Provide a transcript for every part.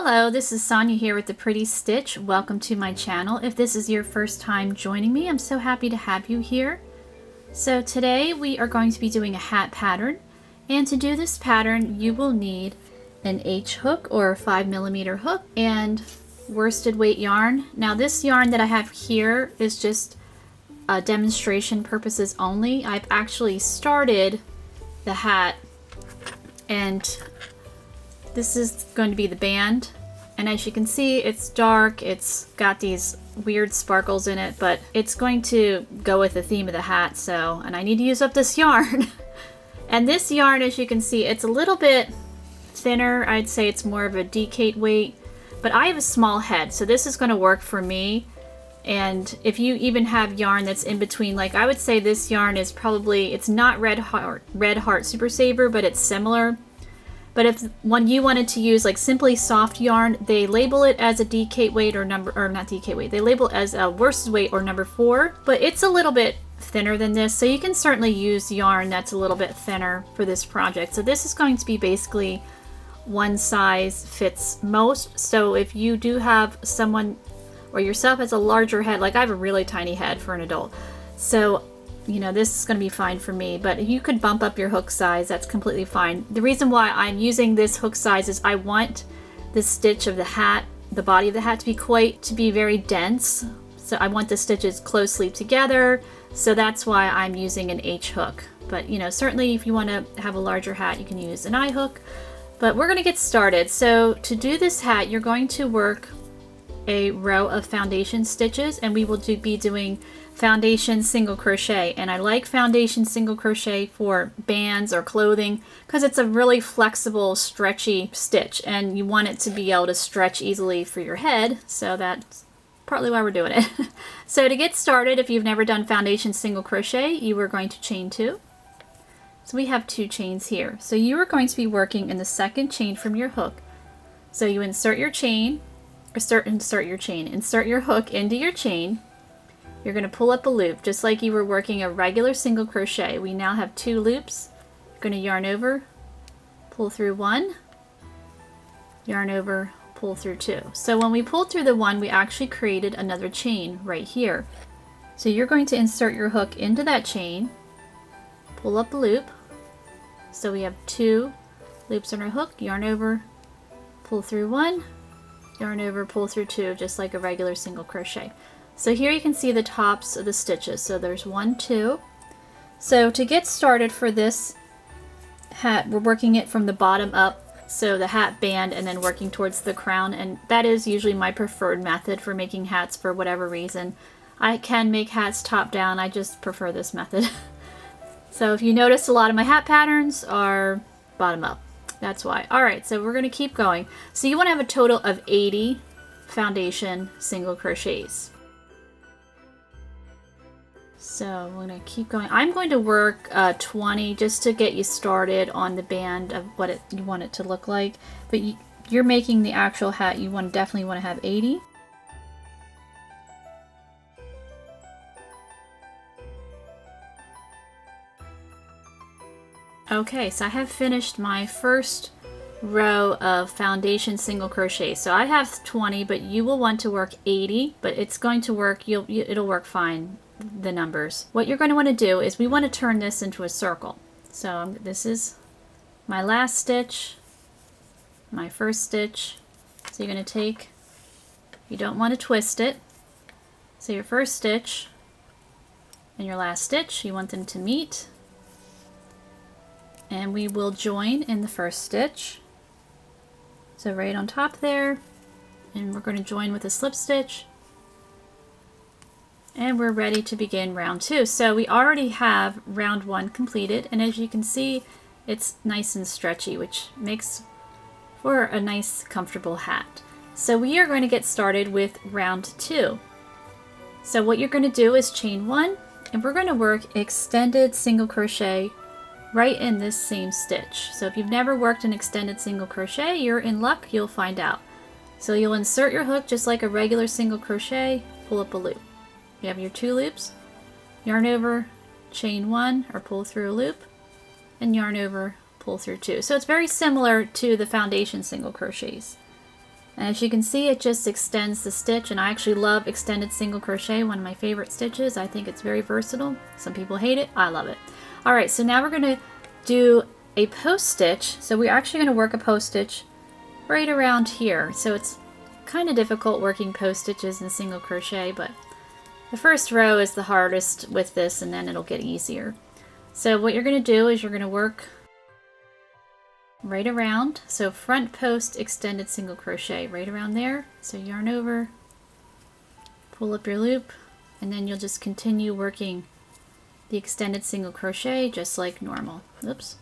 Hello, this is Sonia here with The Pretty Stitch. Welcome to my channel. If this is your first time joining me, I'm so happy to have you here. So today we are going to be doing a hat pattern, and to do this pattern you will need an H hook or a 5mm hook and worsted weight yarn. Now this yarn that I have here is just demonstration purposes only. I've actually started the hat, and this is going to be the band, and as you can see it's dark, it's got these weird sparkles in it, but it's going to go with the theme of the hat, and I need to use up this yarn. And this yarn, as you can see, it's a little bit thinner. I'd say it's more of a decade weight, but I have a small head, so this is going to work for me. And if you even have yarn that's in between, like I would say this yarn is probably, it's not Red Heart Super Saver, but it's similar. But if you wanted to use like Simply Soft yarn, they label it as a decade weight or not decade weight, they label it as a worsted weight or number 4, but it's a little bit thinner than this, so you can certainly use yarn that's a little bit thinner for this project. So this is going to be basically one size fits most. So if you do have someone or yourself has a larger head, like I have a really tiny head for an adult, so you know, this is going to be fine for me, but you could bump up your hook size, that's completely fine. The reason why I'm using this hook size is I want the stitch of the hat, the body of the hat to be very dense. So I want the stitches closely together, so that's why I'm using an H hook. But you know, certainly if you want to have a larger hat, you can use an I hook. But we're going to get started. So to do this hat, you're going to work a row of foundation stitches, and we will be doing foundation single crochet. And I like foundation single crochet for bands or clothing because it's a really flexible, stretchy stitch, and you want it to be able to stretch easily for your head, so that's partly why we're doing it. So to get started, if you've never done foundation single crochet, you are going to chain 2. So we have 2 chains here. So you are going to be working in the second chain from your hook. So you insert your chain, insert your hook into your chain. You're going to pull up a loop just like you were working a regular single crochet. We now have 2 loops. You're going to yarn over, pull through 1, yarn over, pull through 2. So when we pulled through the 1, we actually created another chain right here. So you're going to insert your hook into that chain, pull up a loop. So we have 2 loops on our hook, yarn over, pull through 1, yarn over, pull through 2, just like a regular single crochet. So here you can see the tops of the stitches. So there's 1, 2. So to get started for this hat, we're working it from the bottom up, so the hat band, and then working towards the crown, and that is usually my preferred method for making hats for whatever reason. I can make hats top down, I just prefer this method. So if you notice, a lot of my hat patterns are bottom up. That's why. Alright, so we're going to keep going. So you want to have a total of 80 foundation single crochets. So we're going to keep going. I'm going to work 20 just to get you started on the band of what you want it to look like. But you're making the actual hat, you definitely want to have 80. Okay, so I have finished my first row of foundation single crochet. So I have 20, but you will want to work 80, but it's going to work, it'll work fine, the numbers. What you're going to want to do is we want to turn this into a circle. So this is my last stitch, my first stitch. So you're going to take, you don't want to twist it. So your first stitch and your last stitch, you want them to meet. And we will join in the first stitch. So right on top there, and we're going to join with a slip stitch. And we're ready to begin round 2. So we already have round 1 completed, and as you can see, it's nice and stretchy, which makes for a nice, comfortable hat. So we are going to get started with round 2. So what you're going to do is chain 1, and we're going to work extended single crochet right in this same stitch. So if you've never worked an extended single crochet, you're in luck, you'll find out. So you'll insert your hook just like a regular single crochet, pull up a loop. You have your 2 loops, yarn over, chain 1 or pull through a loop, and yarn over, pull through 2. So it's very similar to the foundation single crochets. And as you can see, it just extends the stitch, and I actually love extended single crochet, one of my favorite stitches. I think it's very versatile. Some people hate it. I love it. All right, so now we're going to do a post stitch. So we're actually going to work a post stitch right around here. So it's kind of difficult working post stitches in single crochet, but the first row is the hardest with this, and then it'll get easier. So what you're going to do is you're going to work right around, so front post extended single crochet right around there. So yarn over, pull up your loop, and then you'll just continue working the extended single crochet just like normal. Oops,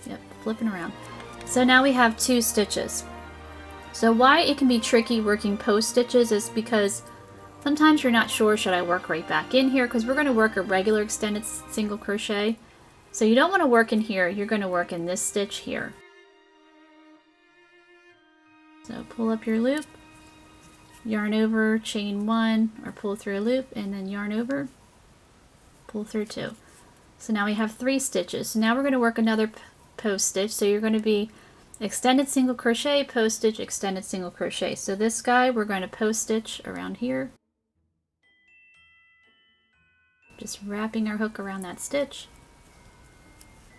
yep, flipping around. So now we have 2 stitches. So why it can be tricky working post stitches is because sometimes you're not sure, should I work right back in here, because we're going to work a regular extended single crochet. So you don't want to work in here, you're going to work in this stitch here. So pull up your loop, yarn over, chain 1, or pull through a loop, and then yarn over, pull through 2. So now we have 3 stitches. So now we're going to work another post stitch. So you're going to be extended single crochet, post stitch, extended single crochet. So this guy we're going to post stitch around here. Just wrapping our hook around that stitch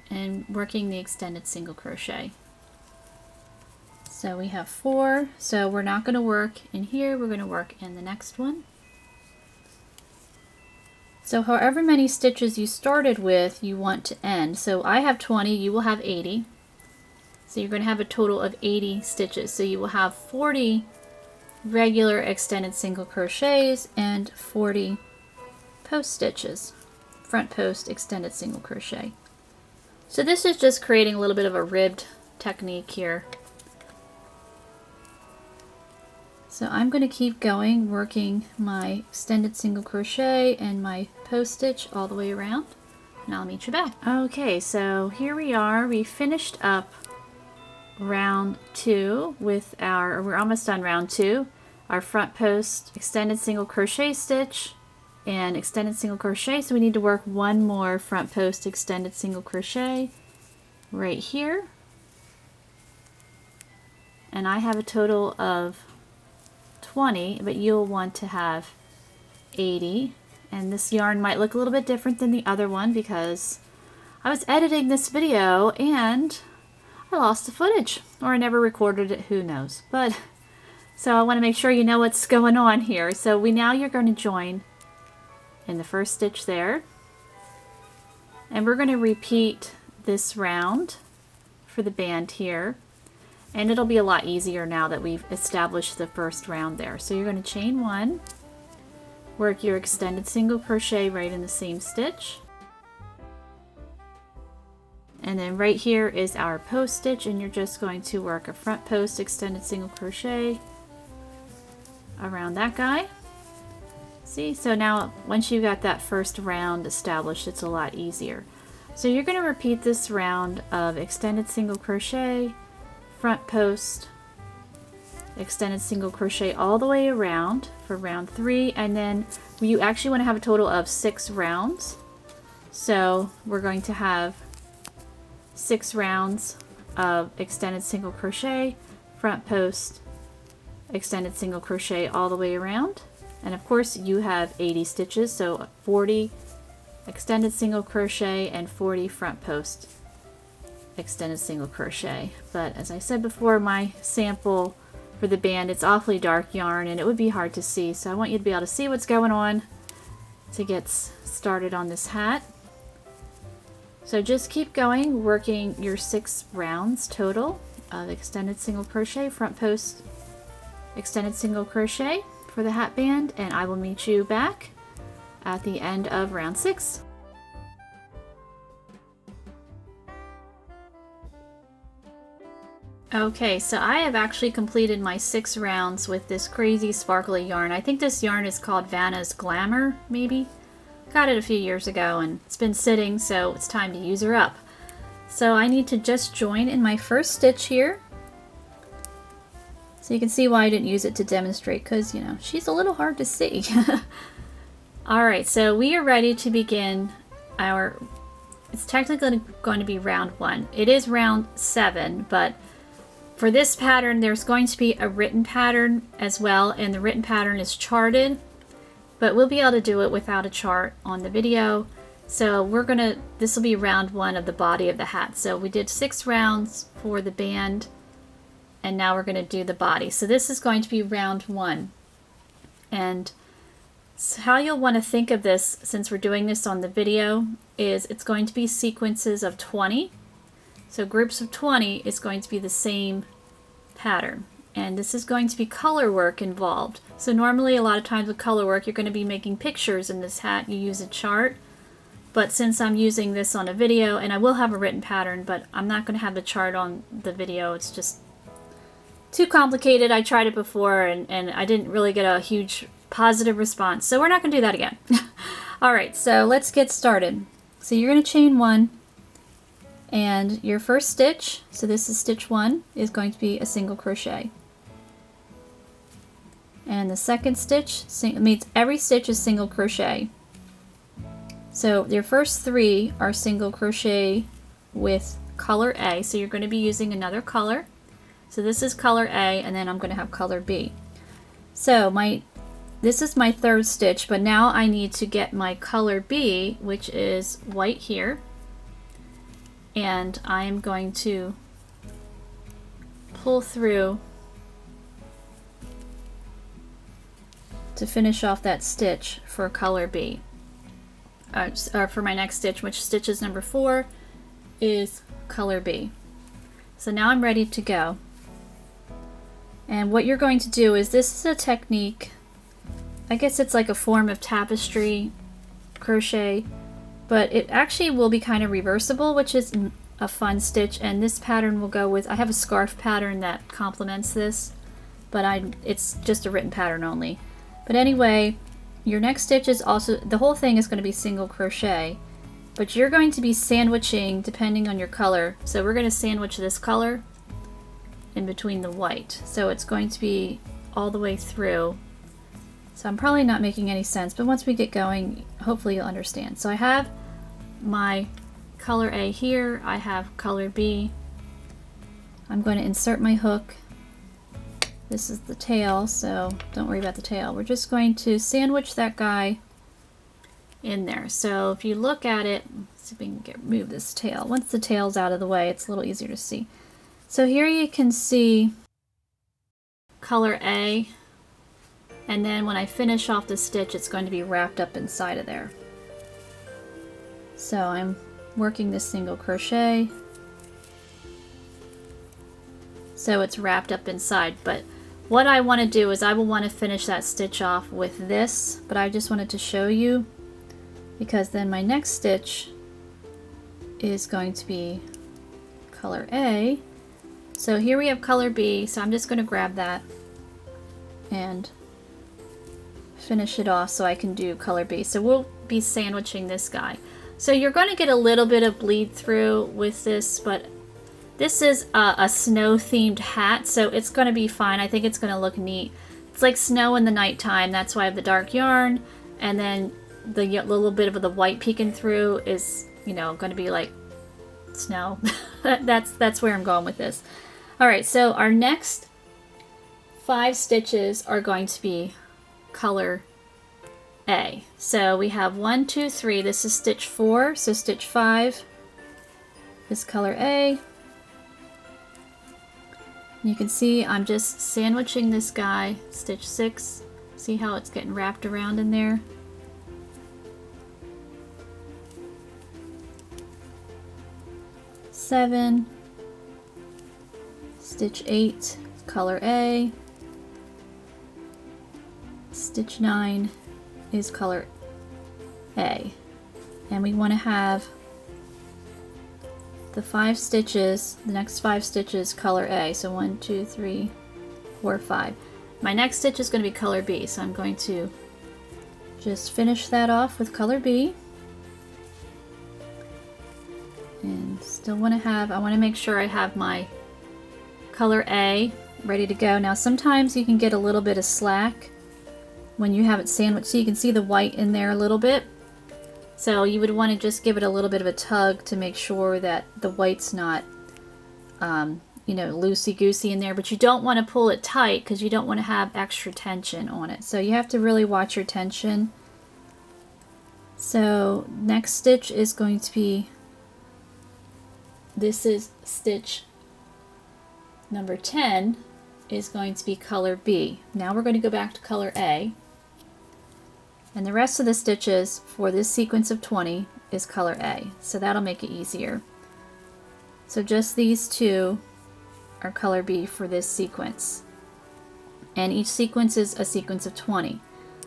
and working the extended single crochet. So we have 4, so we're not going to work in here, we're going to work in the next one. So however many stitches you started with, you want to end. So I have 20, you will have 80. So you're going to have a total of 80 stitches. So you will have 40 regular extended single crochets and 40 post stitches, front post extended single crochet. So this is just creating a little bit of a ribbed technique here. So I'm going to keep going, working my extended single crochet and my post stitch all the way around, and I'll meet you back. Okay, so here we are. We finished up round 2 with we're almost done round 2. Our front post extended single crochet stitch and extended single crochet. So we need to work one more front post extended single crochet right here. And I have a total of 20, but you'll want to have 80. And this yarn might look a little bit different than the other one because I was editing this video and I lost the footage, or I never recorded it, who knows. But so I want to make sure you know what's going on here. So you're going to join in the first stitch there, and we're going to repeat this round for the band here. And it'll be a lot easier now that we've established the first round there. So you're going to chain 1, work your extended single crochet right in the same stitch. And then right here is our post stitch, and you're just going to work a front post extended single crochet around that guy. See, so now once you got that first round established, it's a lot easier. So you're going to repeat this round of extended single crochet, front post, extended single crochet all the way around for round 3, and then you actually want to have a total of 6 rounds. So we're going to have 6 rounds of extended single crochet, front post, extended single crochet all the way around. And of course you have 80 stitches, so 40 extended single crochet and 40 front post extended single crochet. But as I said before, my sample for the band, it's awfully dark yarn and it would be hard to see, so I want you to be able to see what's going on to get started on this hat. So just keep going, working your 6 rounds total of extended single crochet, front post extended single crochet for the hat band, and I will meet you back at the end of round 6. Okay, so I have actually completed my 6 rounds with this crazy sparkly yarn. I think this yarn is called Vanna's Glamour, maybe? Got it a few years ago and it's been sitting, so it's time to use her up. So I need to just join in my first stitch here. So you can see why I didn't use it to demonstrate, because, you know, she's a little hard to see. Alright, so we are ready to begin our, it's technically going to be round 1. It is round 7, but For this pattern, there's going to be a written pattern as well, and the written pattern is charted, but we'll be able to do it without a chart on the video. So this will be round 1 of the body of the hat. So we did 6 rounds for the band, and now we're going to do the body. So this is going to be round 1. And so how you'll want to think of this, since we're doing this on the video, is it's going to be sequences of 20. So groups of 20 is going to be the same pattern. And this is going to be color work involved. So normally a lot of times with color work, you're going to be making pictures in this hat. You use a chart. But since I'm using this on a video, and I will have a written pattern, but I'm not going to have the chart on the video. It's just too complicated. I tried it before and I didn't really get a huge positive response. So we're not going to do that again. Alright, so let's get started. So you're going to chain 1. And your first stitch, so this is stitch 1, is going to be a single crochet. And the second stitch, means every stitch is single crochet. So your first 3 are single crochet with color A. So you're going to be using another color. So this is color A, and then I'm going to have color B. So this is my third stitch, but now I need to get my color B, which is white here. And I am going to pull through to finish off that stitch for color B. Or for my next stitch, which stitch is number 4, is color B. So now I'm ready to go. And what you're going to do is, this is a technique, I guess it's like a form of tapestry crochet, but it actually will be kind of reversible, which is a fun stitch. And this pattern will go with, I have a scarf pattern that complements this, but it's just a written pattern only. But anyway, your next stitch is also, the whole thing is going to be single crochet, but you're going to be sandwiching depending on your color. So we're going to sandwich this color in between the white. So it's going to be all the way through. So I'm probably not making any sense, but once we get going, hopefully you'll understand. So I have my color A here, I have color B. I'm going to insert my hook. This is the tail, so don't worry about the tail. We're just going to sandwich that guy in there. So if you look at it, let's see if we can move this tail. Once the tail's out of the way, it's a little easier to see. So here you can see color A. And then when I finish off the stitch, it's going to be wrapped up inside of there. So I'm working this single crochet. So it's wrapped up inside. But what I want to do is I will want to finish that stitch off with this. But I just wanted to show you, because then my next stitch is going to be color A. So here we have color B. So I'm just going to grab that and finish it off so I can do color B. So we'll be sandwiching this guy. So you're going to get a little bit of bleed through with this, but this is a snow themed hat, so it's going to be fine. I think it's going to look neat. It's like snow in the nighttime. That's why I have the dark yarn, and then the little bit of the white peeking through is, you know, going to be like snow. That's where I'm going with this. All right, so our next 5 stitches are going to be color A. So we have 1, 2, 3. This is stitch 4. So stitch 5 is color A. You can see I'm just sandwiching this guy. Stitch 6. See how it's getting wrapped around in there? Seven. Stitch 8, color A. Stitch 9 is color A. And we want to have the 5 stitches, the next 5 stitches color A. So 1, 2, 3, 4, 5. My next stitch is going to be color B, so I'm going to just finish that off with color B. And still want to have, I want to make sure I have my color A ready to go. Now sometimes you can get a little bit of slack when you have it sandwiched, so you can see the white in there a little bit. So you would want to just give it a little bit of a tug to make sure that the white's not you know, loosey-goosey in there, but you don't want to pull it tight because you don't want to have extra tension on it. So you have to really watch your tension. So next stitch is going to be, this is stitch number 10, is going to be color B. Now we're going to go back to color A. And the rest of the stitches for this sequence of 20 is color A. So that'll make it easier. So just these two are color B for this sequence. And each sequence is a sequence of 20.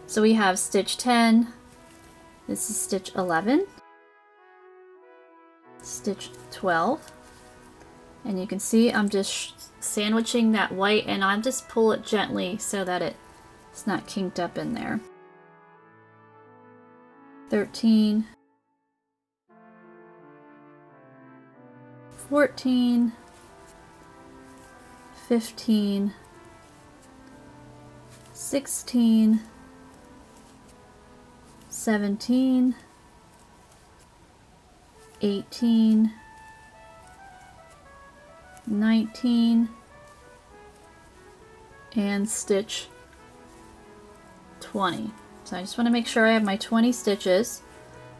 So we have stitch 10, this is stitch 11, stitch 12, and you can see I'm just sandwiching that white, and I just pull it gently so that it's not kinked up in there. 13, 14, 15, 16, 17, 18, 19, and stitch 20. So I just want to make sure I have my 20 stitches.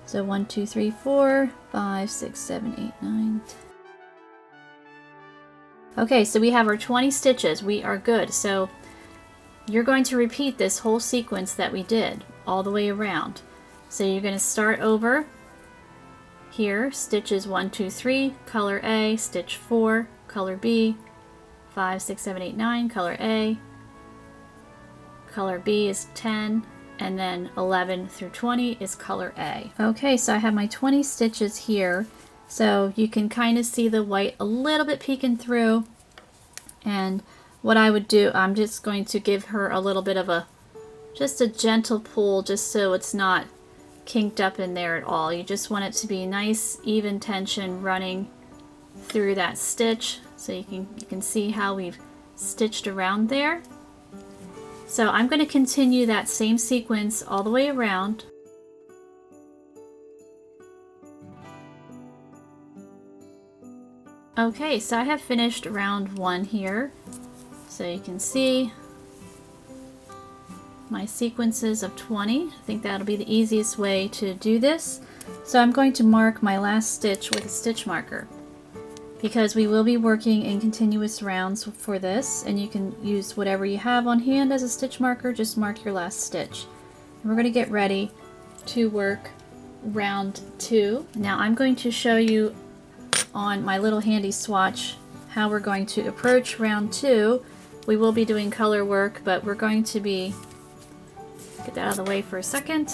So 1, 2, 3, 4, 5, 6, 7, 8, 9, 10. Okay, so we have our 20 stitches. We are good. So you're going to repeat this whole sequence that we did all the way around. So you're going to start over here, stitches 1, 2, 3, color A, stitch 4, color B, 5, 6, 7, 8, 9, color A, color B is 10, and then 11 through 20 is color A. Okay, so I have my 20 stitches here, so you can kind of see the white a little bit peeking through, and what I would do, I'm just going to give her a little bit of just a gentle pull, just so it's not kinked up in there at all. You just want it to be nice, even tension running through that stitch, so you can see how we've stitched around there. So I'm going to continue that same sequence all the way around. Okay, so I have finished round 1 here. So you can see my sequences of 20. I think that'll be the easiest way to do this. So I'm going to mark my last stitch with a stitch marker, because we will be working in continuous rounds for this, and you can use whatever you have on hand as a stitch marker. Just mark your last stitch. And we're going to get ready to work round 2. Now I'm going to show you on my little handy swatch how we're going to approach round 2. We will be doing color work, but we're going to be, get that out of the way for a second.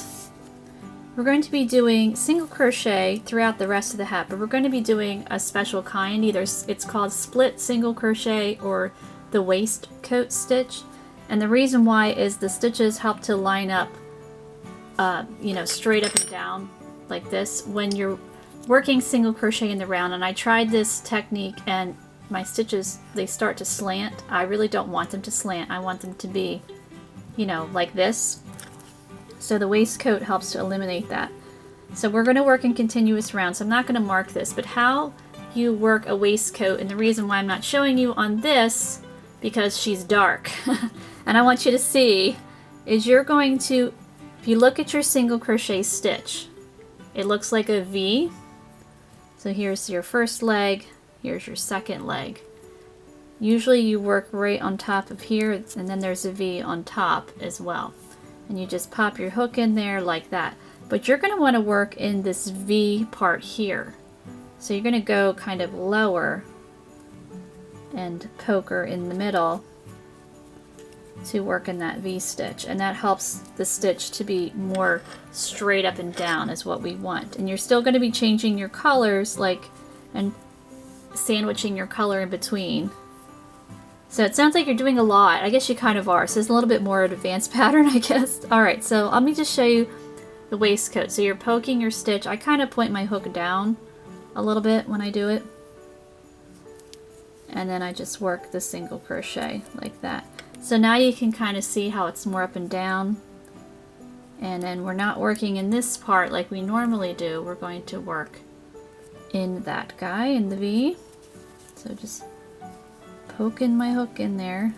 We're going to be doing single crochet throughout the rest of the hat, but we're going to be doing a special kind. Either it's called split single crochet or the waistcoat stitch. And the reason why is the stitches help to line up, you know, straight up and down like this when you're working single crochet in the round. And I tried this technique and my stitches, they start to slant. I really don't want them to slant. I want them to be, you know, like this. So the waistcoat helps to eliminate that. So we're going to work in continuous rounds. I'm not going to mark this, but how you work a waistcoat, and the reason why I'm not showing you on this, because she's dark, and I want you to see, is you're going to, if you look at your single crochet stitch, it looks like a V. So here's your first leg, here's your second leg. Usually you work right on top of here, and then there's a V on top as well. And you just pop your hook in there like that. But you're going to want to work in this V part here. So you're going to go kind of lower and poke her in the middle to work in that V stitch. And that helps the stitch to be more straight up and down is what we want. And you're still going to be changing your colors, like, and sandwiching your color in between. So it sounds like you're doing a lot. I guess you kind of are. So it's a little bit more advanced pattern, I guess. Alright, so let me just show you the waistcoat. So you're poking your stitch. I kind of point my hook down a little bit when I do it. And then I just work the single crochet like that. So now you can kind of see how it's more up and down. And then we're not working in this part like we normally do. We're going to work in that guy, in the V. So just poking my hook in there.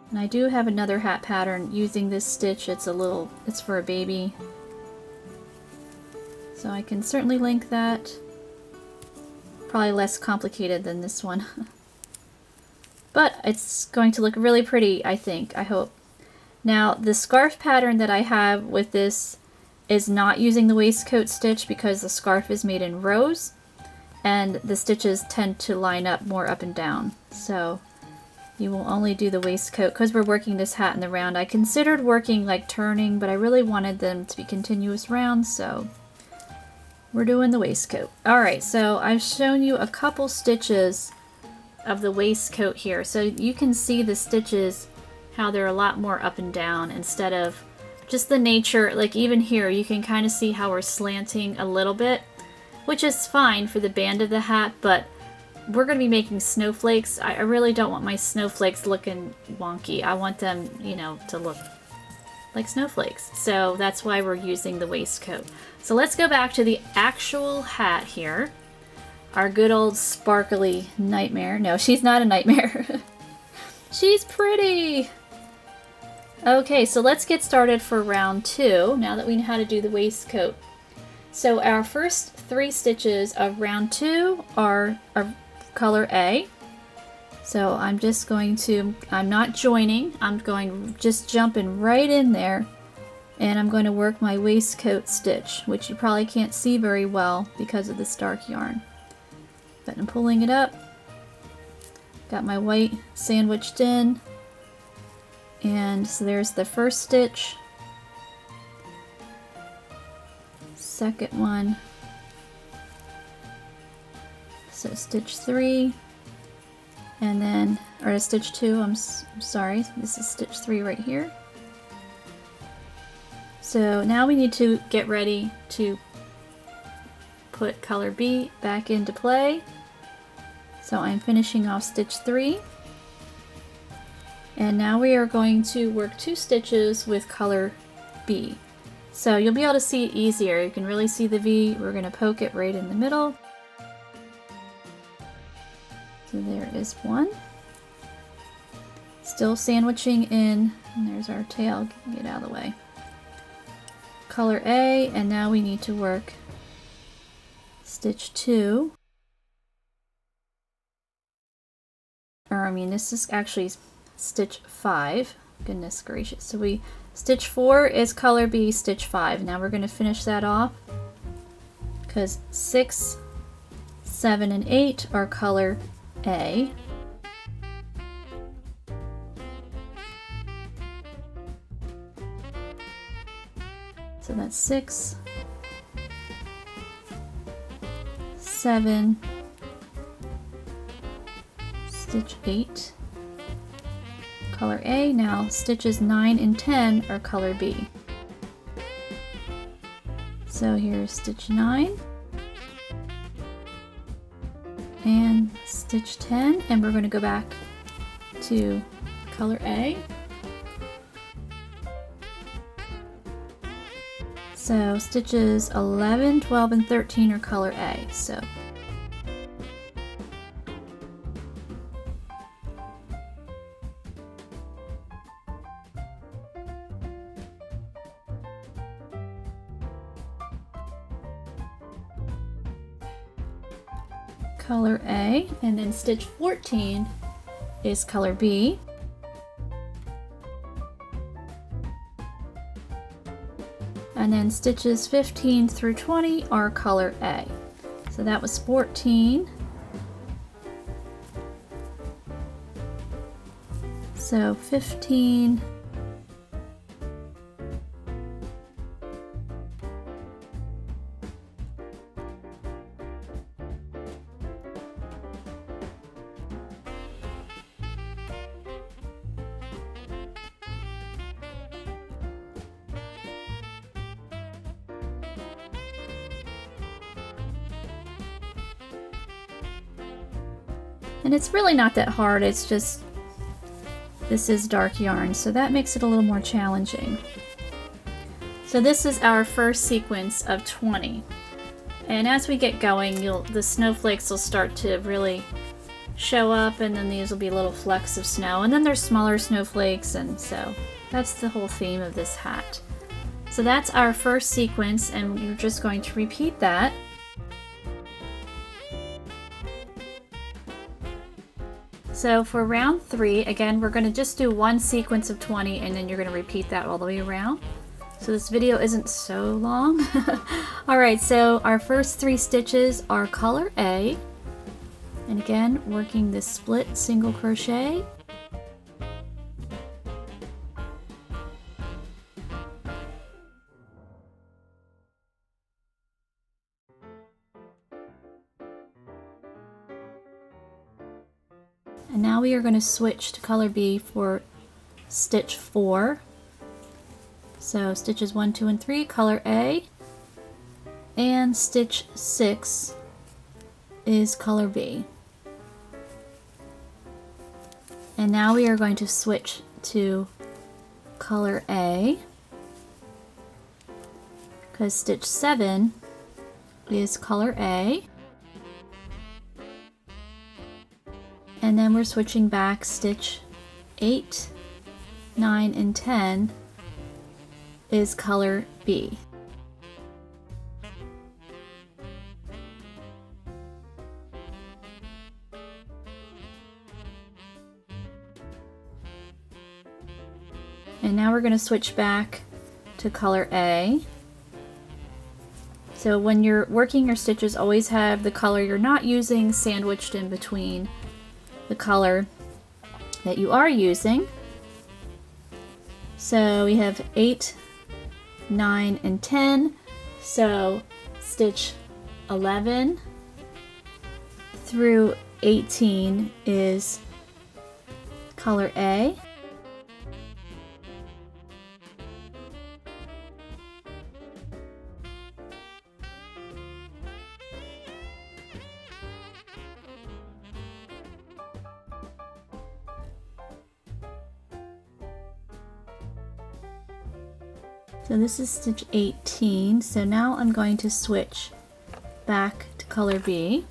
And I do have another hat pattern using this stitch. It's for a baby. So I can certainly link that. Probably less complicated than this one. But it's going to look really pretty, I think, I hope. Now, the scarf pattern that I have with this is not using the waistcoat stitch because the scarf is made in rows and the stitches tend to line up more up and down. So you will only do the waistcoat because we're working this hat in the round. I considered working like turning, but I really wanted them to be continuous rounds, so we're doing the waistcoat. Alright, so I've shown you a couple stitches of the waistcoat here. So you can see the stitches, how they're a lot more up and down instead of just the nature. Like even here, you can kind of see how we're slanting a little bit, which is fine for the band of the hat, but we're going to be making snowflakes. I really don't want my snowflakes looking wonky. I want them, you know, to look like snowflakes. So that's why we're using the waistcoat. So let's go back to the actual hat here. Our good old sparkly nightmare. No, she's not a nightmare. She's pretty. Okay, so let's get started for round 2 now that we know how to do the waistcoat. So our first 3 stitches of round 2 are color A. So I'm just going to, I'm not joining, I'm going just jumping right in there, and I'm going to work my waistcoat stitch, which you probably can't see very well because of this dark yarn. But I'm pulling it up, got my white sandwiched in, and so there's the first stitch, second one, so stitch 3, and then, or stitch 2, I'm sorry, this is stitch 3 right here. So now we need to get ready to put color B back into play. So I'm finishing off stitch 3. And now we are going to work 2 stitches with color B. So you'll be able to see it easier. You can really see the V. We're going to poke it right in the middle. So there is one. Still sandwiching in, and there's our tail, get out of the way. Color A, and now we need to work stitch 2. Or I mean, this is actually stitch 5. Goodness gracious. So stitch 4 is color B, stitch 5. Now we're going to finish that off because 6, 7, and 8 are color A. So that's 6, 7, stitch 8, color A. Now stitches 9 and 10 are color B. So here's stitch 9 and stitch 10, and we're going to go back to color A. So stitches 11, 12, and 13 are color A. So color A, and then stitch 14 is color B. And then stitches 15 through 20 are color A. So that was 14. So 15. And it's really not that hard, it's just, this is dark yarn, so that makes it a little more challenging. So this is our first sequence of 20. And as we get going, the snowflakes will start to really show up, and then these will be little flecks of snow, and then there's smaller snowflakes, and so that's the whole theme of this hat. So that's our first sequence, and you're just going to repeat that. So for round 3, again, we're going to just do one sequence of 20, and then you're going to repeat that all the way around. So this video isn't so long. Alright, so our first 3 stitches are color A. And again, working this split single crochet. And now we are going to switch to color B for stitch 4. So stitches 1, 2, and 3, color A, and stitch 6 is color B. And now we are going to switch to color A, because stitch 7 is color A. And then we're switching back, stitch 8, 9, and 10 is color B. And now we're going to switch back to color A. So when you're working your stitches, always have the color you're not using sandwiched in between the color that you are using. So we have 8, 9, and 10. So stitch 11 through 18 is color A. So this is stitch 18, so now I'm going to switch back to color B,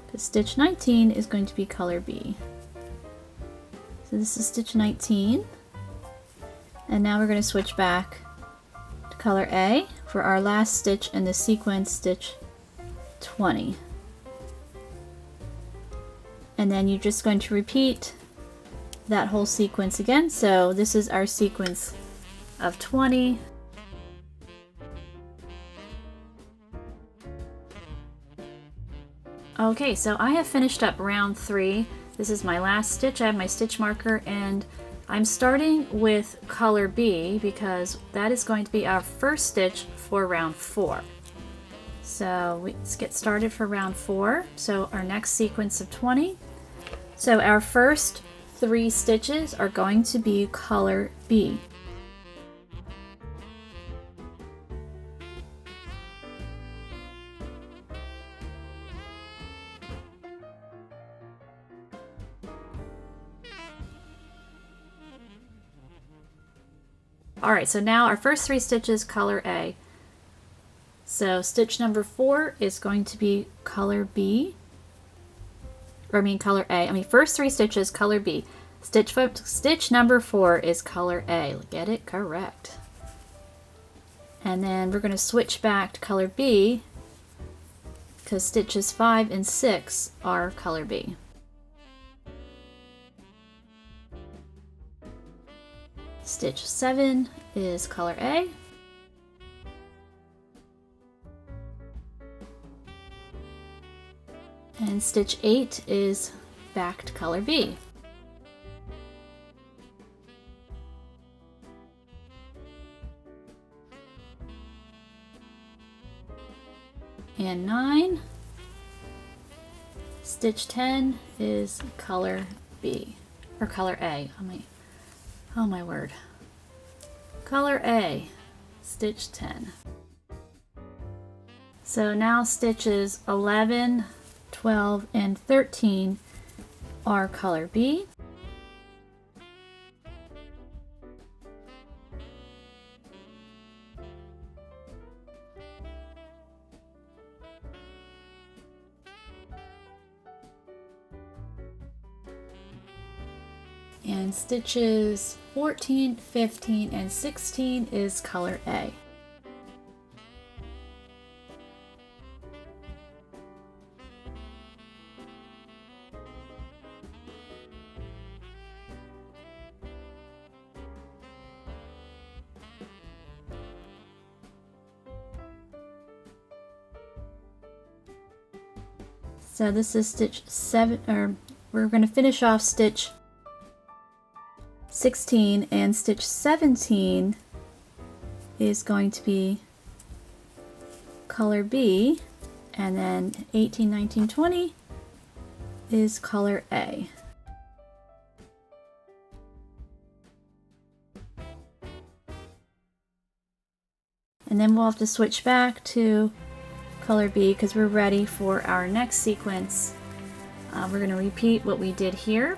because stitch 19 is going to be color B. So this is stitch 19, and now we're going to switch back to color A for our last stitch in the sequence, stitch 20. And then you're just going to repeat that whole sequence again. So this is our sequence of 20. Okay, so I have finished up round 3. This is my last stitch. I have my stitch marker, and I'm starting with color B because that is going to be our first stitch for round 4. So let's get started for round 4. So our next sequence of 20. So our first 3 stitches are going to be color B. Alright, so now our first 3 stitches, color A. So stitch number 4 is going to be color B. Or color A. First 3 stitches, color B. Stitch number 4 is color A. Get it? Correct. And then we're going to switch back to color B because stitches 5 and 6 are color B. Stitch 7 is color A. And stitch 8 is back to color B. And 9. Stitch 10 is color B, or color A. Oh my word. Color A, stitch 10. So now stitches 11, 12, and 13 are color B. and stitches 14, 15, and 16 is color A. So this is stitch 7, or we're going to finish off stitch 16, and stitch 17 is going to be color B, and then 18, 19, 20 is color A. And then we'll have to switch back to color B because we're ready for our next sequence. We're going to repeat what we did here.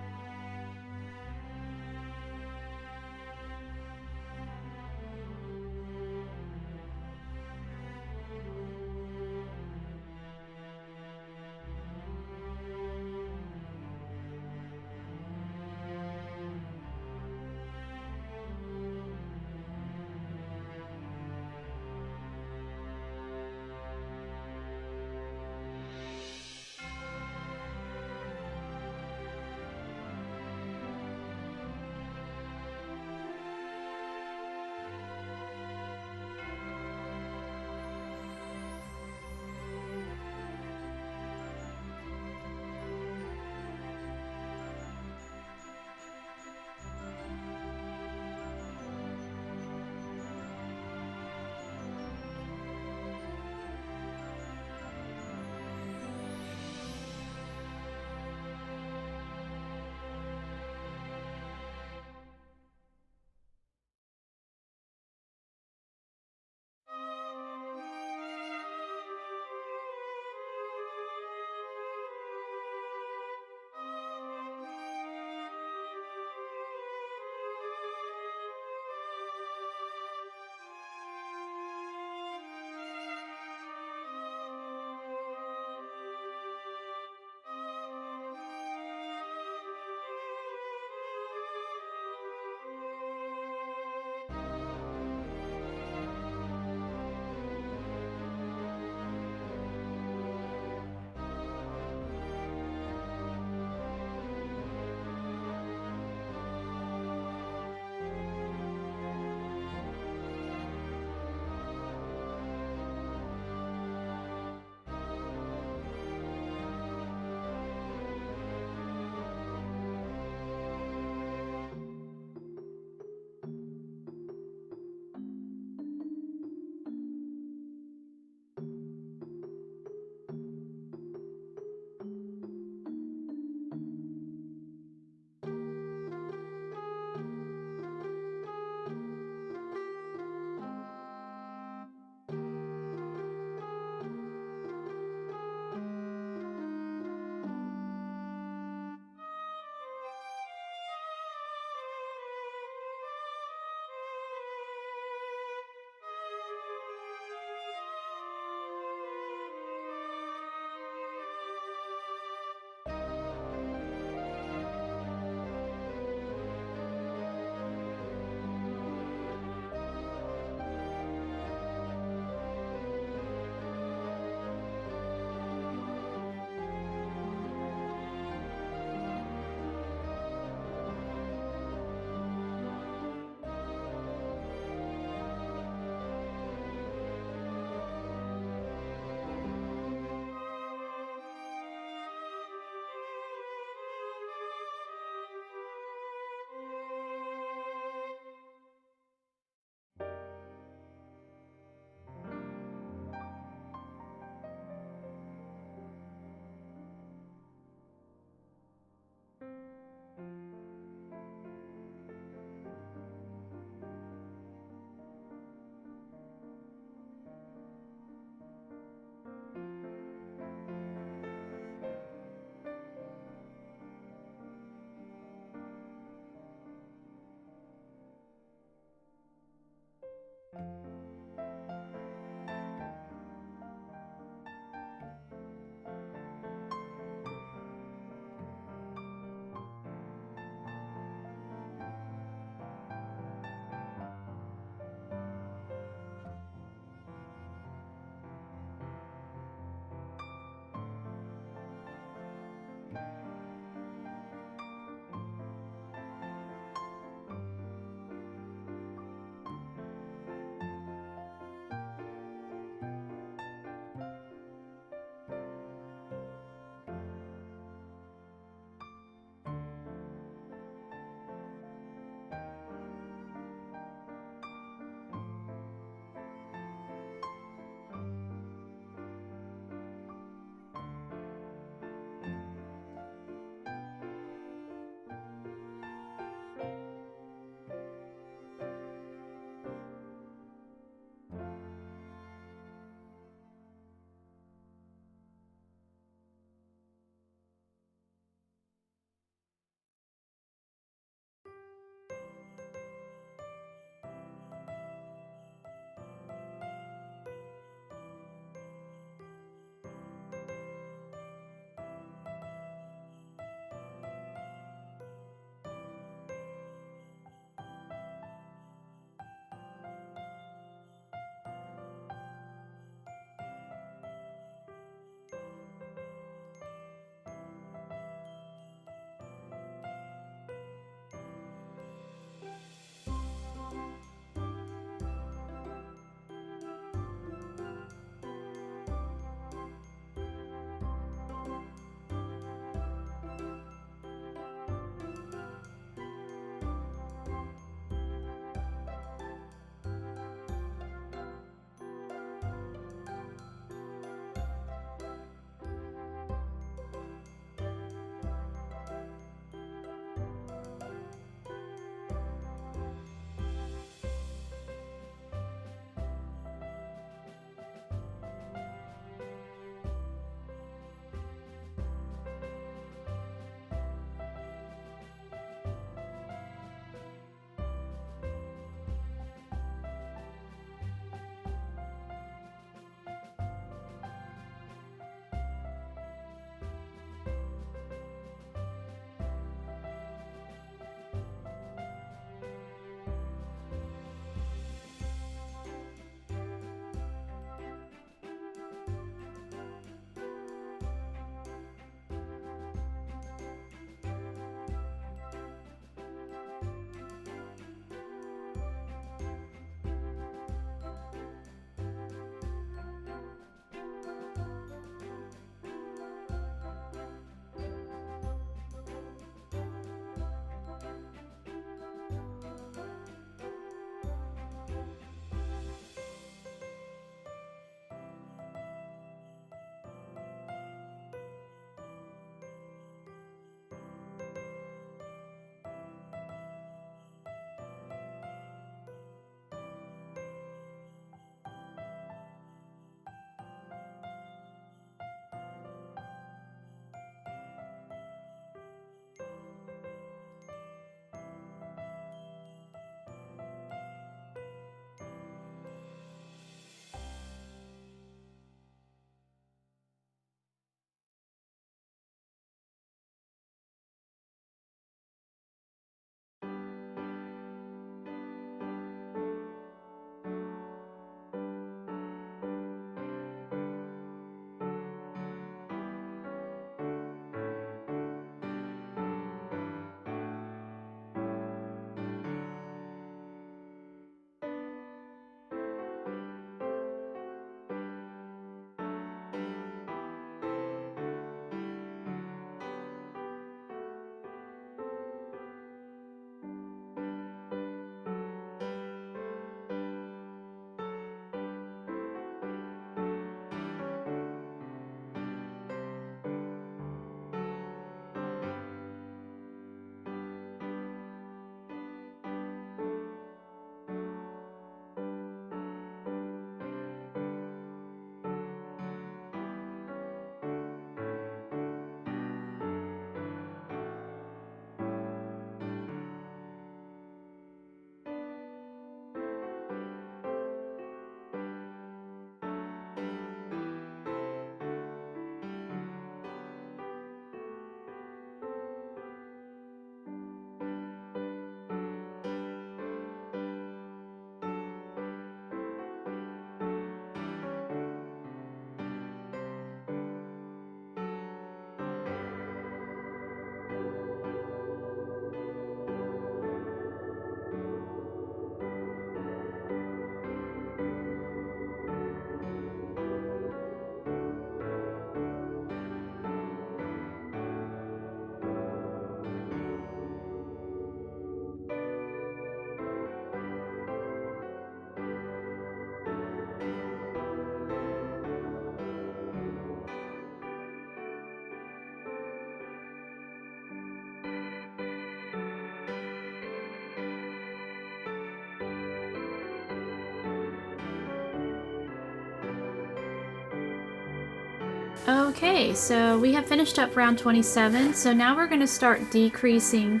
Okay, so we have finished up round 27, so now we're going to start decreasing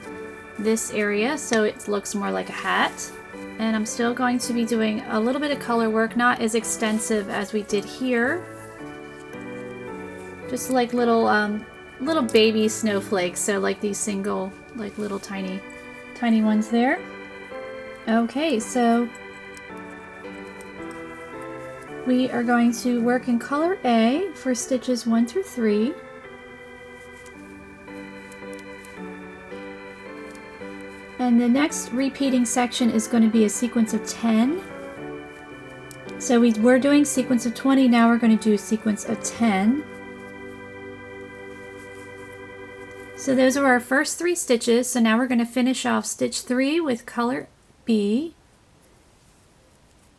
this area so it looks more like a hat. And I'm still going to be doing a little bit of color work, not as extensive as we did here. Just like little baby snowflakes, so like these single, like little tiny ones there. Okay, so we are going to work in color A for stitches 1 through 3. And the next repeating section is going to be a sequence of 10. So we were doing sequence of 20, now we're going to do a sequence of 10. So those are our first 3 stitches. So now we're going to finish off stitch 3 with color B.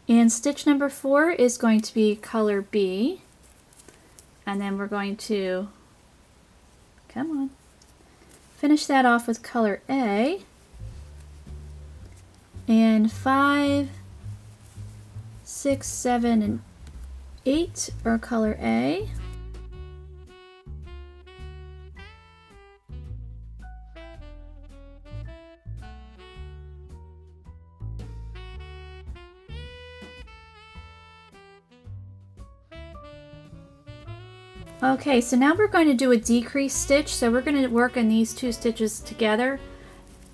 And stitch number 4 is going to be color B. And then we're going to, come on, finish that off with color A. And 5, 6, 7, and 8 are color A. Okay, so now we're going to do a decrease stitch. So we're going to work in these 2 stitches together.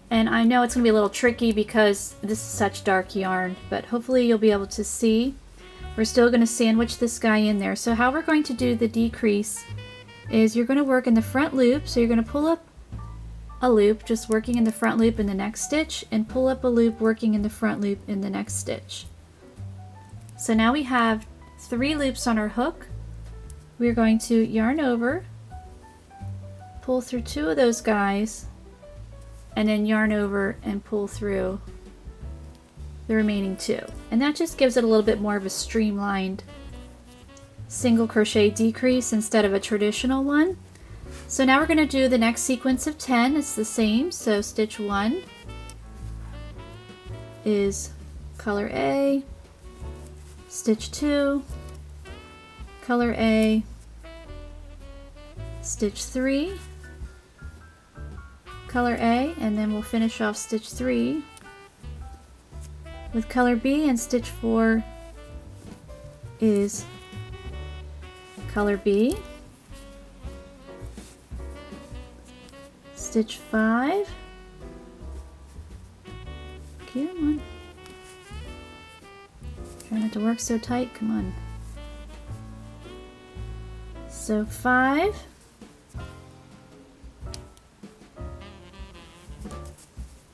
And I know it's going to be a little tricky because this is such dark yarn, but hopefully you'll be able to see. We're still going to sandwich this guy in there. So how we're going to do the decrease is you're going to work in the front loop. So you're going to pull up a loop, just working in the front loop in the next stitch, and pull up a loop working in the front loop in the next stitch. So now we have 3 loops on our hook. We're going to yarn over, pull through 2 of those guys, and then yarn over and pull through the remaining 2. And that just gives it a little bit more of a streamlined single crochet decrease instead of a traditional one. So now we're going to do the next sequence of 10. It's the same. So stitch 1 is color A, stitch 2, color A, stitch 3, color A, and then we'll finish off stitch 3 with color B, and stitch 4 is color B, stitch 5, come on, try not to work so tight, come on. So 5,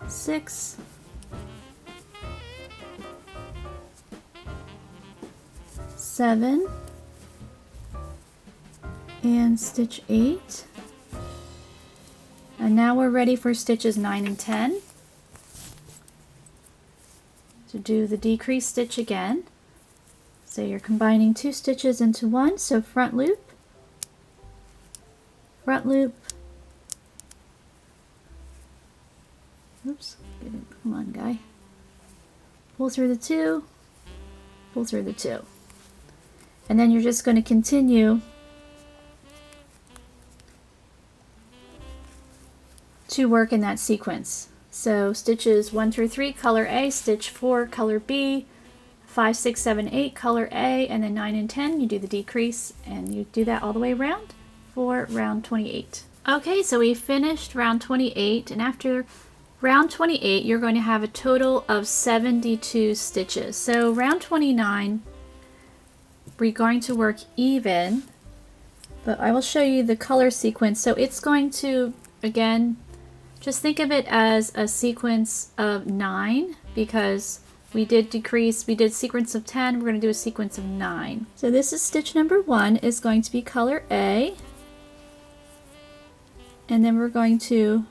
6, 7, and stitch 8. And now we're ready for stitches 9 and 10. To do the decrease stitch again. So you're combining 2 stitches into one, so front loop, oops, come on guy, pull through the 2, pull through the 2, and then you're just going to continue to work in that sequence. So stitches 1 through 3 color A, stitch 4 color B, 5, 6, 7, 8 color A, and then 9 and 10 you do the decrease, and you do that all the way around for round 28. Okay, so we finished round 28, and after round 28 you're going to have a total of 72 stitches. So round 29 we're going to work even, but I will show you the color sequence. So it's going to, again, just think of it as a sequence of 9 because we did decrease, we did sequence of 10, we're going to do a sequence of 9. So this is stitch number 1 is going to be color A, and then we're going to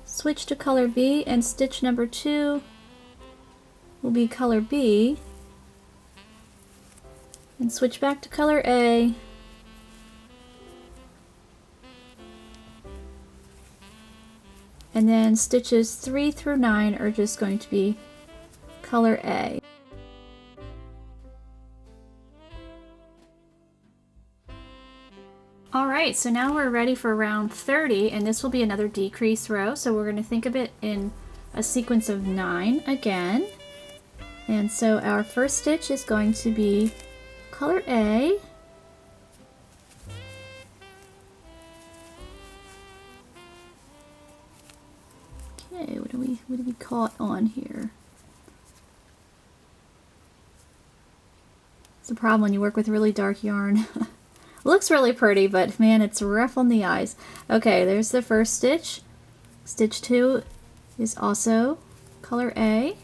switch to color B, and stitch number 2 will be color B, and switch back to color A, and then stitches 3 through 9 are just going to be color A. right, so now we're ready for round 30, and this will be another decrease row. So we're going to think of it in a sequence of 9 again. And so our first stitch is going to be color A. Okay, what do we caught on here? It's a problem when you work with really dark yarn. Looks really pretty, but man, it's rough on the eyes. Okay, there's the first stitch. Stitch 2 is also color A.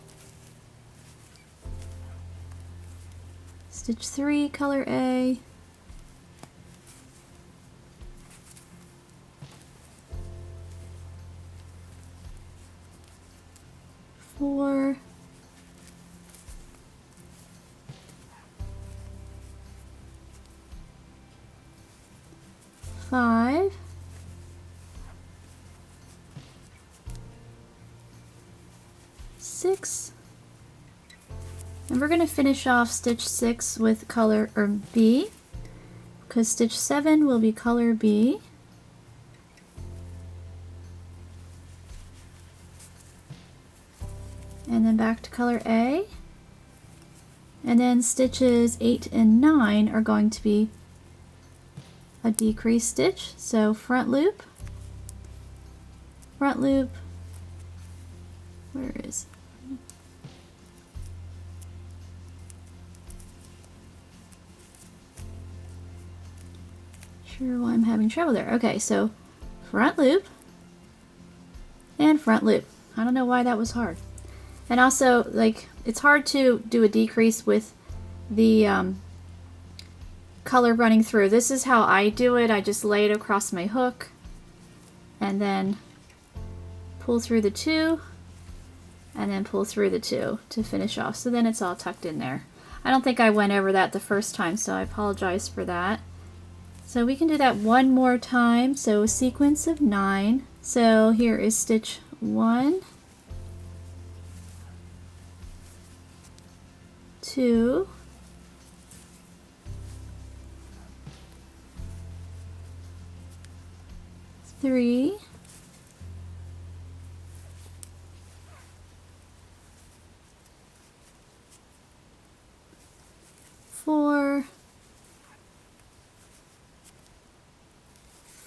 Stitch 3, color A. Four. 5, 6, and we're going to finish off stitch 6 with color B, because stitch 7 will be color B. And then back to color A, and then stitches 8 and 9 are going to be a decrease stitch. So front loop, where is it? Sure why I'm having trouble there. Okay, so front loop and front loop. I don't know why that was hard. And also, like, it's hard to do a decrease with the color running through. This is how I do it. I just lay it across my hook and then pull through the 2 and then pull through the 2 to finish off. So then it's all tucked in there. I don't think I went over that the first time, so I apologize for that. So we can do that one more time. So a sequence of 9. So here is stitch 1, 2, 3, 4,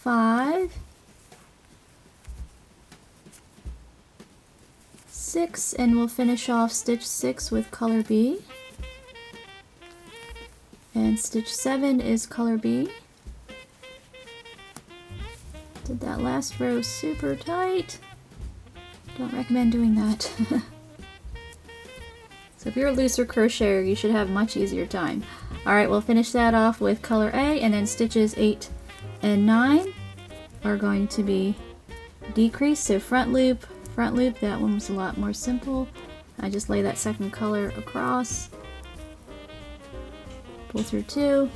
5, 6, and we'll finish off stitch 6 with color B. And stitch 7 is color B. Did that last row super tight. Don't recommend doing that. So if you're a looser crocheter, you should have a much easier time. Alright, we'll finish that off with color A, and then stitches 8 and 9 are going to be decreased. So front loop, that one was a lot more simple. I just lay that second color across, pull through 2,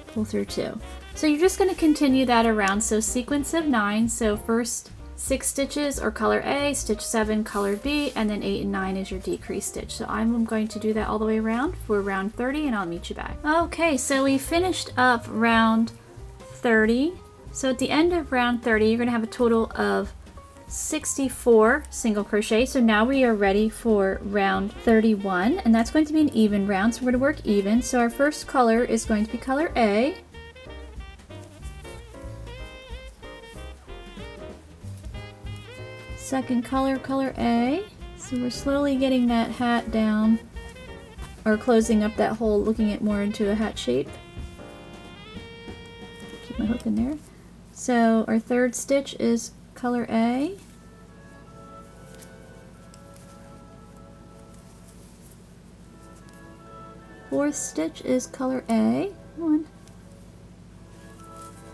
pull through 2. So you're just going to continue that around. So sequence of 9, so first 6 stitches are color A, stitch 7 color B, and then 8 and 9 is your decrease stitch. So I'm going to do that all the way around for round 30, and I'll meet you back. Okay, so we finished up round 30. So at the end of round 30, you're going to have a total of 64 single crochet. So now we are ready for round 31, and that's going to be an even round. So we're going to work even. So our first color is going to be color A. Second color, color A. So we're slowly getting that hat down, or closing up that hole, looking it more into a hat shape. Keep my hook in there. So our third stitch is color A. Fourth stitch is color A. Come on.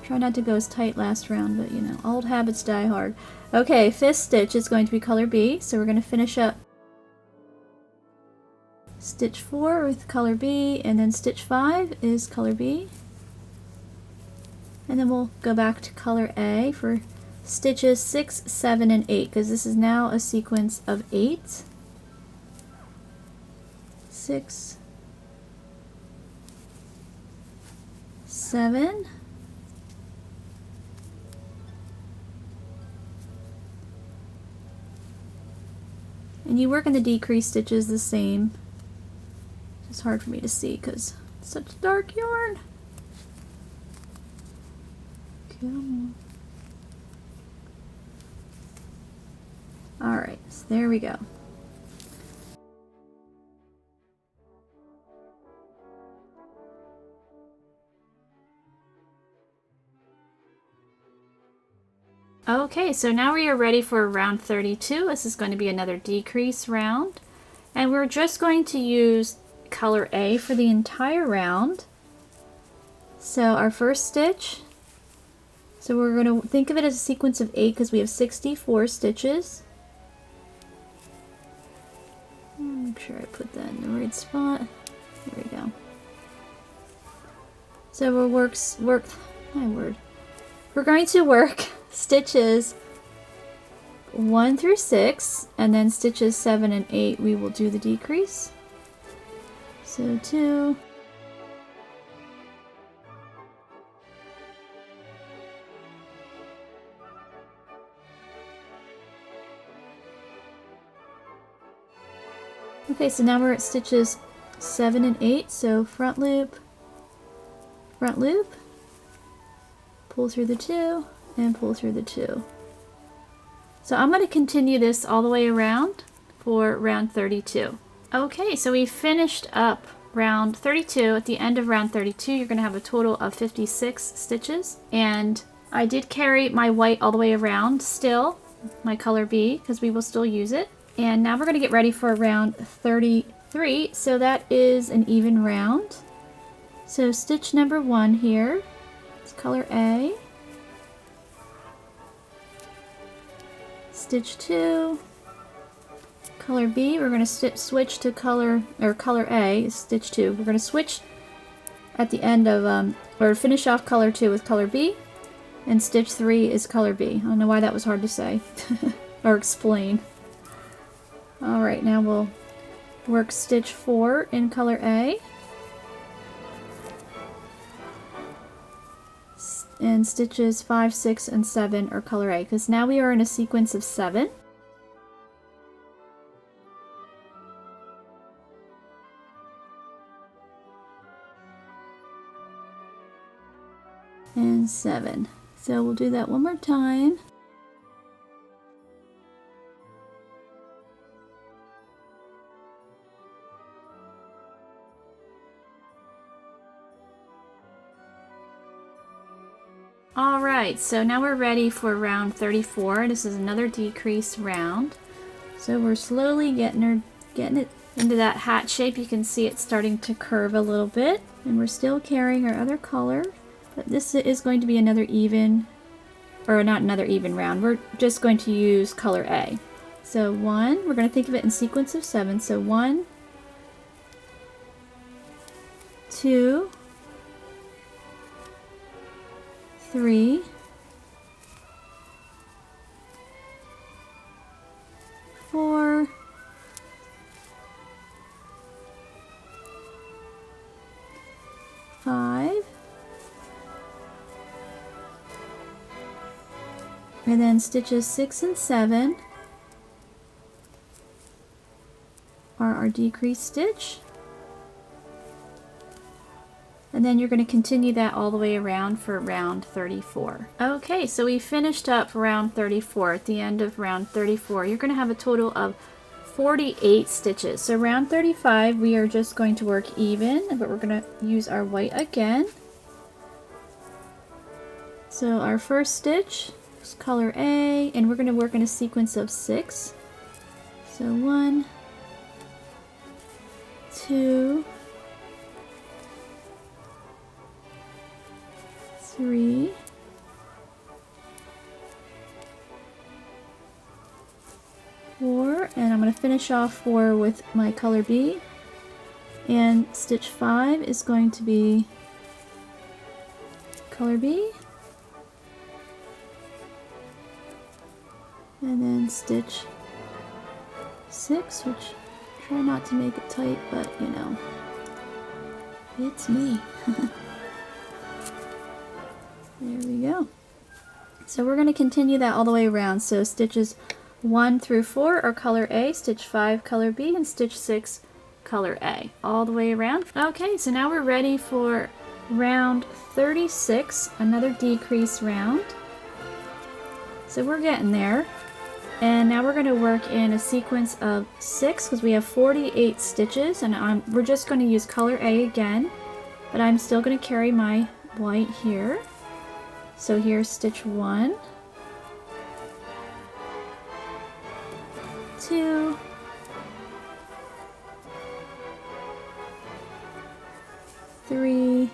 Try not to go as tight last round, but you know, old habits die hard. Okay, fifth stitch is going to be color B, so we're going to finish up stitch 4 with color B, and then stitch 5 is color B. And then we'll go back to color A for stitches 6, 7, and 8, because this is now a sequence of 8. 6, 7, And you work in the decrease stitches the same. It's hard for me to see because it's such dark yarn. Come on. Alright, so there we go. Okay, so now we are ready for round 32. This is going to be another decrease round. And we're just going to use color A for the entire round. So our first stitch, so we're going to think of it as a sequence of 8 because we have 64 stitches. Make sure I put that in the right spot. There we go. So we're We're going to work stitches 1 through 6, and then stitches 7 and 8 we will do the decrease. So 2, okay, so now we're at stitches 7 and 8, so front loop, pull through the 2, and pull through the 2. So I'm going to continue this all the way around for round 32. Okay, so we finished up round 32. At the end of round 32, you're going to have a total of 56 stitches. And I did carry my white all the way around still, my color B, because we will still use it. And now we're going to get ready for round 33. So that is an even round. So stitch number 1 here, it's color A. Stitch 2, color B, we're going to switch to color A, stitch 2. We're going to switch at the end of, or finish off color 2 with color B, and stitch 3 is color B. I don't know why that was hard to say, or explain. Alright, now we'll work stitch 4 in color A, and stitches 5, 6, and 7 are color A, because now we are in a sequence of 7. And 7. So we'll do that one more time. Alright, so now we're ready for round 34. This is another decrease round. So we're slowly getting it into that hat shape. You can see it starting to curve a little bit. And we're still carrying our other color. But this is going to be another even, or not another even round. We're just going to use color A. So 1, we're going to think of it in sequence of 7. So 1, 2, 3, 4, 5, and then stitches 6 and 7 are our decrease stitch. And then you're going to continue that all the way around for round 34. Okay, so we finished up round 34. At the end of round 34, you're going to have a total of 48 stitches. So round 35, we are just going to work even, but we're going to use our white again. So our first stitch is color A, and we're going to work in a sequence of 6. So 1, 2, 3, 4, and I'm going to finish off 4 with my color B, and stitch 5 is going to be color B, and then stitch 6, which try not to make it tight, but you know, it's me. There we go. So we're going to continue that all the way around. So stitches 1 through 4 are color A, stitch 5 color B, and stitch 6 color A, all the way around. Okay, so now we're ready for round 36, another decrease round. So we're getting there. And now we're going to work in a sequence of 6 because we have 48 stitches, and we're just going to use color A again, but I'm still going to carry my white here. So here's stitch 1, 2, 3,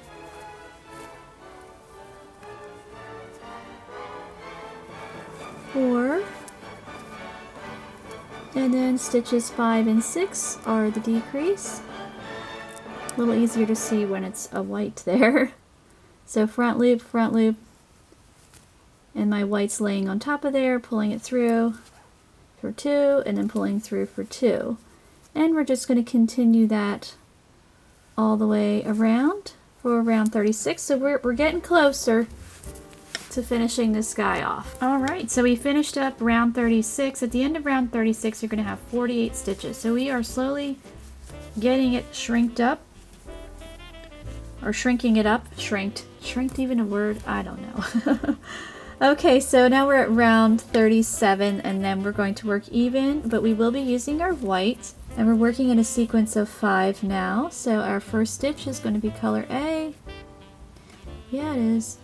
4, and then stitches 5 and 6 are the decrease. A little easier to see when it's a white there. So front loop, and my white's laying on top of there, pulling it through for 2, and then pulling through for 2. And we're just going to continue that all the way around for round 36. So we're getting closer to finishing this guy off. Alright, so we finished up round 36. At the end of round 36, you're going to have 48 stitches. So we are slowly getting it shrinked up, or shrinking it up. Shrinked even a word? I don't know. Okay, so now we're at round 37, and then we're going to work even, but we will be using our white, and we're working in a sequence of 5 now. So our first stitch is going to be color A. Yeah, it is.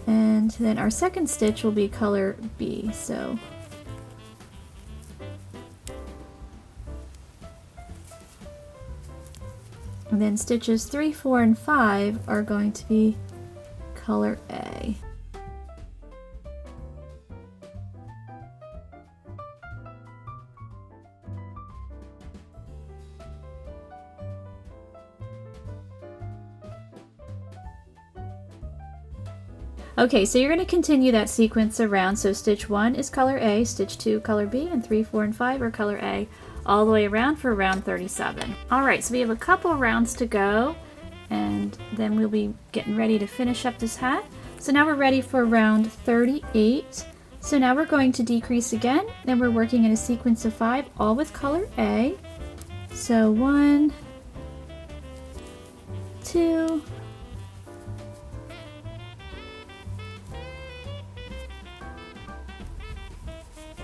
And then our second stitch will be color B. So and then stitches 3, 4, and 5 are going to be color A. Okay, so you're going to continue that sequence around. So stitch 1 is color A, stitch 2 color B, and 3, 4, and 5 are color A, all the way around for round 37. Alright, so we have a couple rounds to go, and then we'll be getting ready to finish up this hat. So now we're ready for round 38. So now we're going to decrease again, and we're working in a sequence of 5, all with color A. So 1, 2,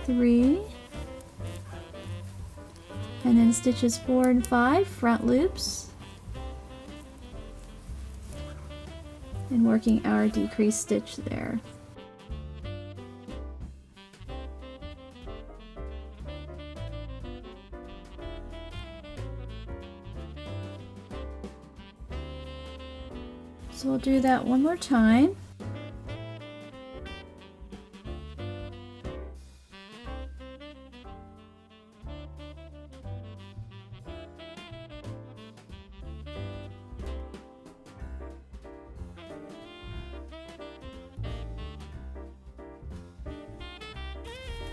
3, and then stitches 4 and 5 front loops, and working our decrease stitch there. So we'll do that one more time.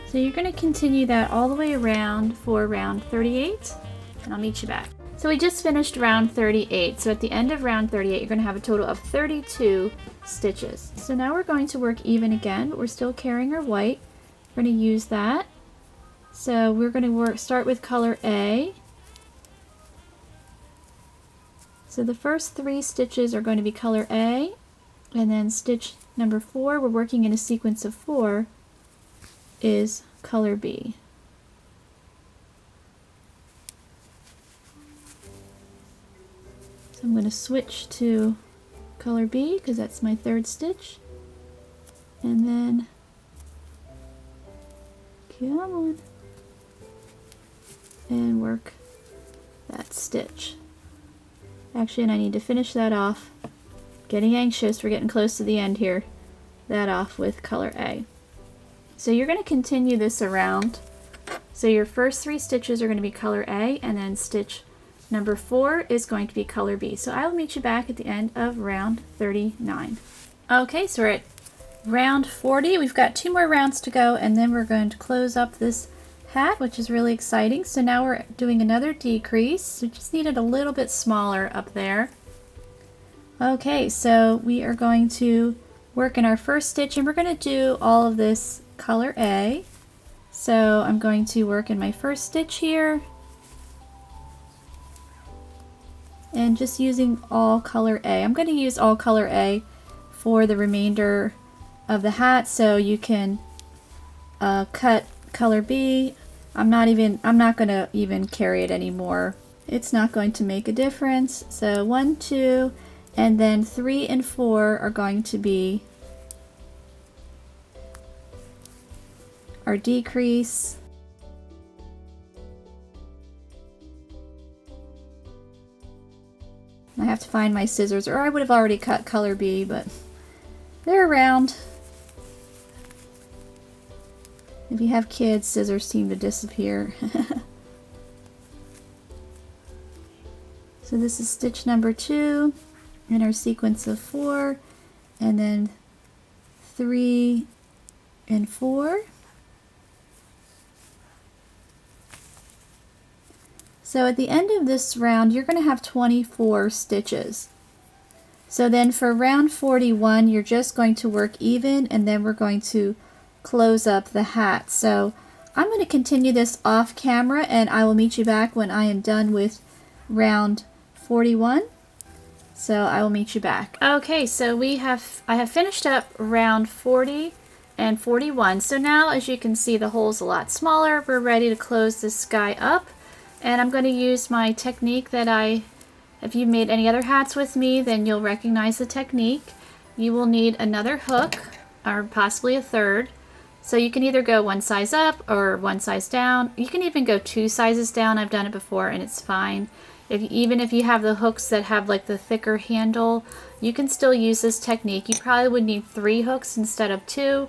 So you're going to continue that all the way around for round 38, and I'll meet you back. So we just finished round 38. So at the end of round 38, you're going to have a total of 32 stitches. So now we're going to work even again, but we're still carrying our white. We're going to use that. So we're going to start with color A. So the first 3 stitches are going to be color A, and then stitch number 4, we're working in a sequence of 4, is color B. So I'm going to switch to color B because that's my 3rd stitch, and then come on and work that stitch. Actually, and I need to finish that off. Getting anxious, we're getting close to the end here. That off with color A. So you're going to continue this around. So your first 3 stitches are going to be color A, and then stitch number 4 is going to be color B. So I will meet you back at the end of round 39. Okay, so we're at round 40. We've got 2 more rounds to go, and then we're going to close up this hat, which is really exciting. So now we're doing another decrease. We just need it a little bit smaller up there. Okay, so we are going to work in our first stitch, and we're going to do all of this color A. So I'm going to work in my first stitch here and just using all color A. I'm going to use all color A for the remainder of the hat, so you can cut color B. I'm not going to even carry it anymore. It's not going to make a difference. So 1, 2, and then 3 and 4 are going to be our decrease. I have to find my scissors, or I would have already cut color B, but they're around. If you have kids, scissors seem to disappear. So this is stitch number 2 in our sequence of 4, and then 3 and 4. So at the end of this round, you're going to have 24 stitches. So then for round 41, you're just going to work even, and then we're going to close up the hat. So I'm going to continue this off camera, and I will meet you back when I am done with round 41. So I will meet you back. Okay, so I have finished up round 40 and 41. So now, as you can see, the hole's a lot smaller. We're ready to close this guy up. And I'm going to use my technique that if you've made any other hats with me, then you'll recognize the technique. You will need another hook, or possibly a third. So you can either go one size up or one size down. You can even go 2 sizes down. I've done it before and it's fine. Even if you have the hooks that have like the thicker handle, you can still use this technique. You probably would need 3 hooks instead of 2,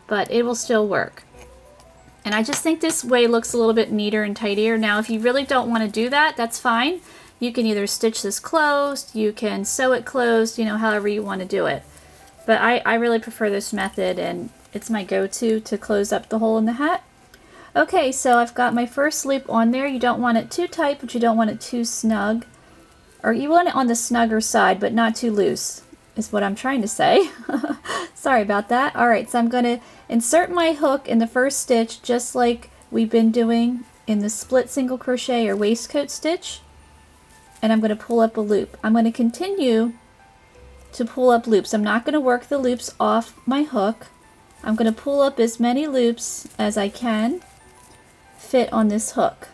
but it will still work. And I just think this way looks a little bit neater and tidier. Now, if you really don't want to do that, that's fine. You can either stitch this closed, you can sew it closed, you know, however you want to do it. But I really prefer this method, and it's my go-to to close up the hole in the hat. Okay, so I've got my first loop on there. You don't want it too tight, but you don't want it too snug. Or you want it on the snugger side, but not too loose, is what I'm trying to say. Sorry about that. Alright, so I'm going to insert my hook in the first stitch, just like we've been doing in the split single crochet or waistcoat stitch. And I'm going to pull up a loop. I'm going to continue to pull up loops. I'm not going to work the loops off my hook. I'm going to pull up as many loops as I can fit on this hook.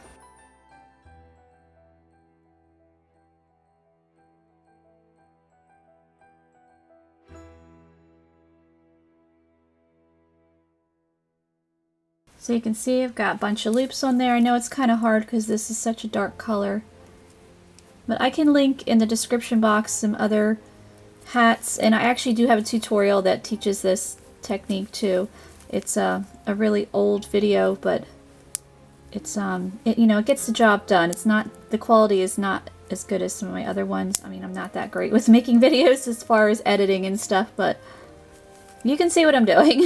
So you can see I've got a bunch of loops on there. I know it's kind of hard because this is such a dark color. But I can link in the description box some other hats, and I actually do have a tutorial that teaches this technique too. It's a really old video, but it's you know, it gets the job done. It's not, the quality is not as good as some of my other ones. I mean, I'm not that great with making videos as far as editing and stuff, but you can see what I'm doing.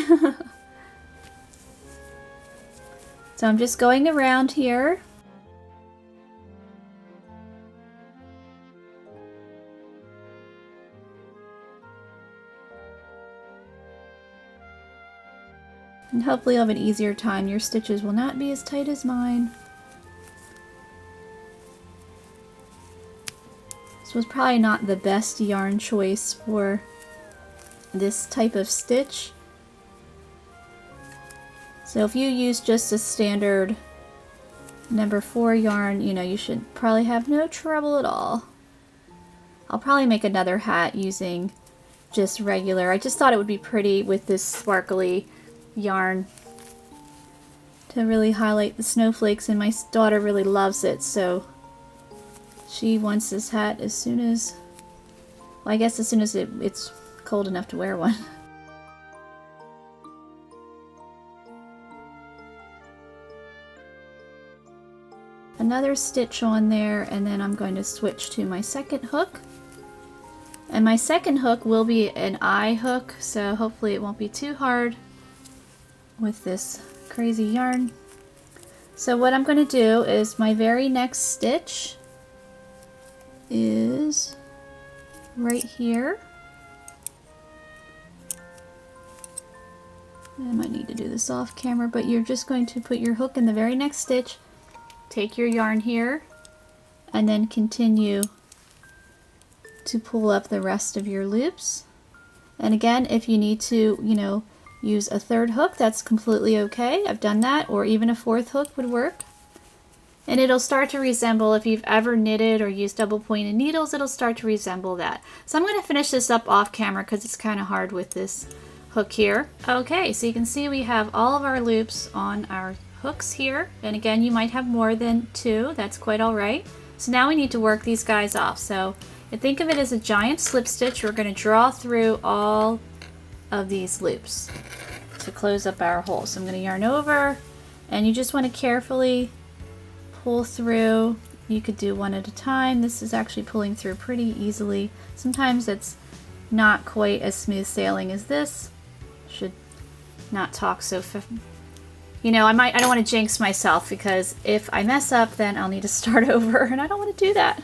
So I'm just going around here. And hopefully you'll have an easier time. Your stitches will not be as tight as mine. This was probably not the best yarn choice for this type of stitch. So if you use just a standard number 4 yarn, you know, you should probably have no trouble at all. I'll probably make another hat using just regular. I just thought it would be pretty with this sparkly yarn to really highlight the snowflakes, and my daughter really loves it, so she wants this hat as soon as, well, I guess as soon as it's cold enough to wear one. Another stitch on there, and then I'm going to switch to my second hook. And my second hook will be an eye hook, so hopefully it won't be too hard with this crazy yarn. So what I'm going to do is my very next stitch is right here. I might need to do this off camera, but you're just going to put your hook in the very next stitch, take your yarn here, and then continue to pull up the rest of your loops. And again, if you need to, use a third hook, that's completely okay. I've done that, or even a fourth hook would work. And it'll start to resemble, if you've ever knitted or used double pointed needles, it'll start to resemble that. So I'm going to finish this up off camera because it's kind of hard with this hook here. Okay, so you can see we have all of our loops on our hooks here. And again, you might have more than 2. That's quite all right. So now we need to work these guys off. So think of it as a giant slip stitch. We're going to draw through all of these loops to close up our hole. So I'm going to yarn over, and you just want to carefully pull through. You could do one at a time. This is actually pulling through pretty easily. Sometimes it's not quite as smooth sailing as this. Should not talk so I don't want to jinx myself, because if I mess up, then I'll need to start over, and I don't want to do that.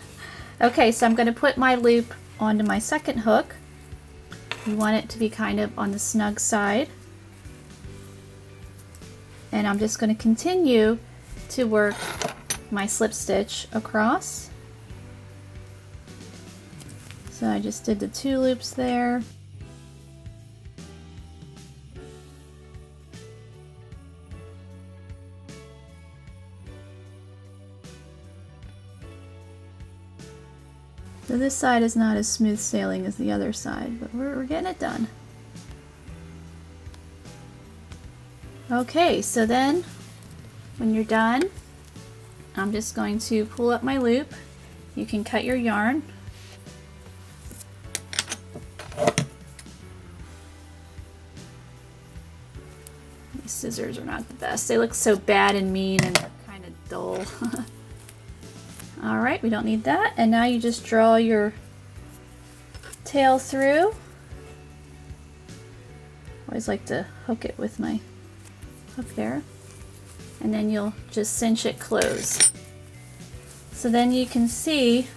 Okay, so I'm going to put my loop onto my second hook. You want it to be kind of on the snug side. And I'm just going to continue to work my slip stitch across. So I just did the 2 loops there. So this side is not as smooth sailing as the other side, but we're getting it done. Okay, so then when you're done, I'm just going to pull up my loop. You can cut your yarn. These scissors are not the best. They look so bad and mean and kind of dull. Alright, we don't need that. And now you just draw your tail through. Always like to hook it with my hook there. And then you'll just cinch it closed. So then you can see,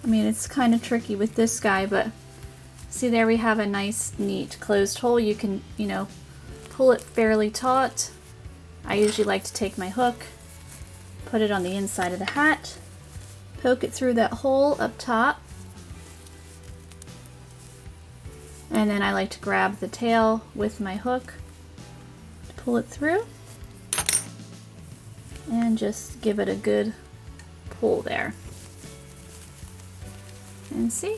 it's kind of tricky with this guy, but see there we have a nice, neat closed hole. You can, pull it fairly taut. I usually like to take my hook, put it on the inside of the hat, poke it through that hole up top, and then I like to grab the tail with my hook to pull it through, and just give it a good pull there. And see?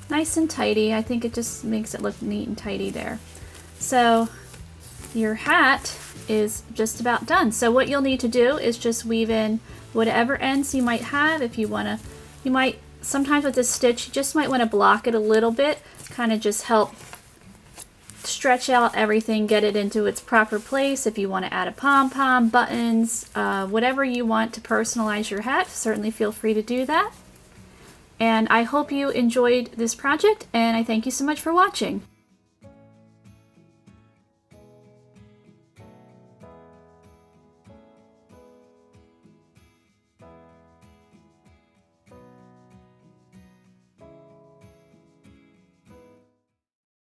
Nice and tidy. I think it just makes it look neat and tidy there. So your hat is just about done. So what you'll need to do is just weave in whatever ends you might have. If you want to, sometimes with this stitch, you just might want to block it a little bit, kind of just help stretch out everything, get it into its proper place. If you want to add a pom-pom, buttons, whatever you want to personalize your hat, certainly feel free to do that. And I hope you enjoyed this project, and I thank you so much for watching.